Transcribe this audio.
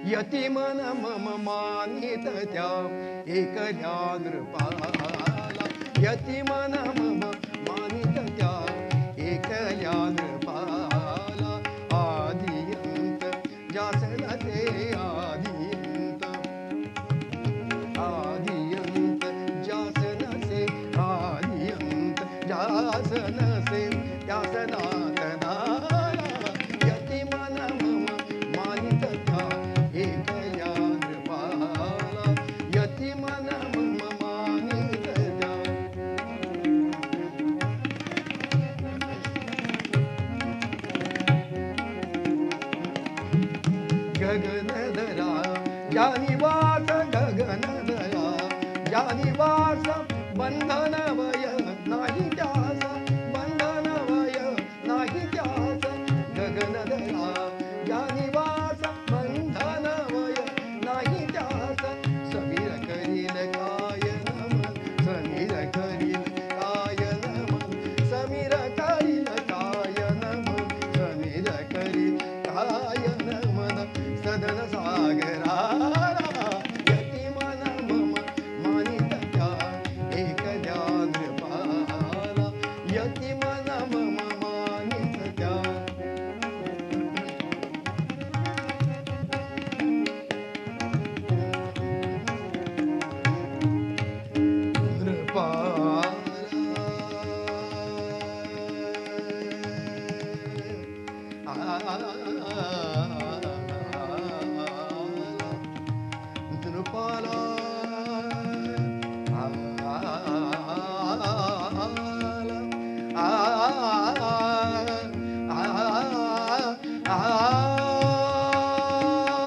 यतिमन मम मानित त्या एकल्या नृपाला यतिमन मम मानित त्या एकल्या नृपाला आदियंत जासन ते आदियंत आदियंत जासन से आदियंत जासन से त्यासनात नाला यतिमन मम मानित त्या एकल्या नृपाला यतिमन मम मानित त्या गगनधरा जानिवास गगनधरा जानिवास बंधन वय नाही त्या